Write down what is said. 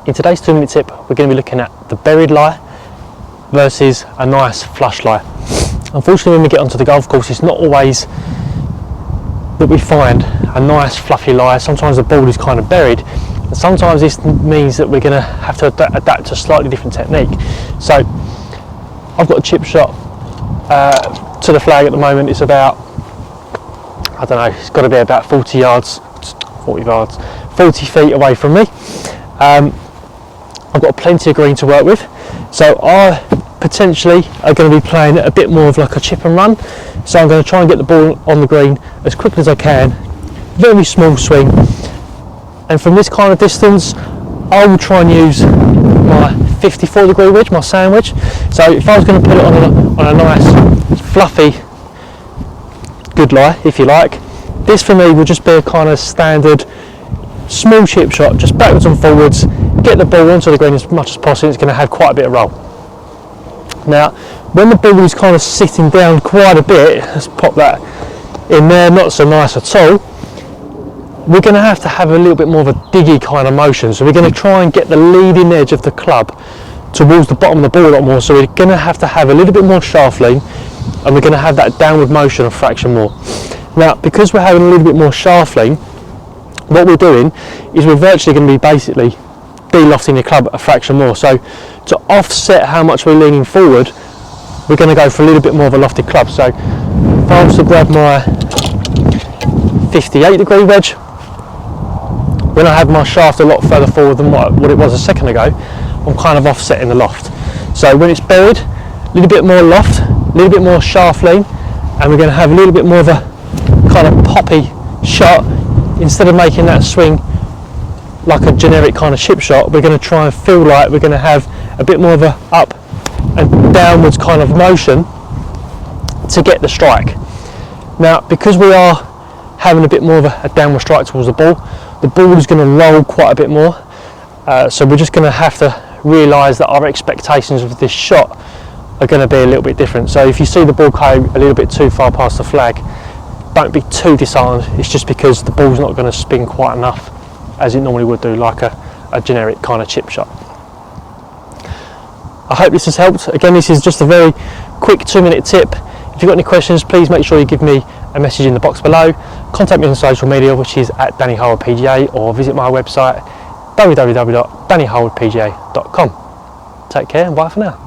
In today's 2-minute tip, we're going to be looking at the buried lie versus a nice flush lie. Unfortunately, when we get onto the golf course, it's not always that we find a nice fluffy lie. Sometimes the ball is kind of buried, and sometimes this means that we're going to have to adapt to a slightly different technique. So I've got a chip shot to the flag at the moment. It's about, I don't know, it's got to be about 40 feet away from me. I've got plenty of green to work with, so I potentially are going to be playing a bit more of like a chip and run. So I'm going to try and get the ball on the green as quickly as I can, very small swing, and from this kind of distance I will try and use my 54-degree wedge, my sand wedge. So if I was going to put it on a nice fluffy good lie, if you like, this for me would just be a kind of standard small chip shot, just backwards and forwards, get the ball onto the green as much as possible. It's going to have quite a bit of roll. Now when the ball is kind of sitting down quite a bit, let's pop that in there, not so nice at all, we're going to have a little bit more of a diggy kind of motion. So we're going to try and get the leading edge of the club towards the bottom of the ball a lot more. So we're going to have a little bit more shaft lean, and we're going to have that downward motion a fraction more. Now because we're having a little bit more shaft lean, what we're doing is we're virtually going to be basically de-lofting the club a fraction more. So to offset how much we're leaning forward, we're going to go for a little bit more of a lofted club. So if I was to grab my 58-degree wedge, when I have my shaft a lot further forward than what it was a second ago, I'm kind of offsetting the loft. So when it's buried, a little bit more loft, a little bit more shaft lean, and we're going to have a little bit more of a kind of poppy shot. Instead of making that swing like a generic kind of chip shot, we're going to try and feel like we're going to have a bit more of a up and downwards kind of motion to get the strike. Now because we are having a bit more of a downward strike towards the ball is going to roll quite a bit more, so we're just going to have to realise that our expectations of this shot are going to be a little bit different. So if you see the ball go a little bit too far past the flag, don't be too disarmed. It's just because the ball's not going to spin quite enough as it normally would do, like a generic kind of chip shot. I hope this has helped. Again, this is just a very quick 2-minute tip. If you've got any questions, please make sure you give me a message in the box below. Contact me on social media, which is at Danny Howard PGA, or visit my website www.dannyhowardpga.com. Take care and bye for now.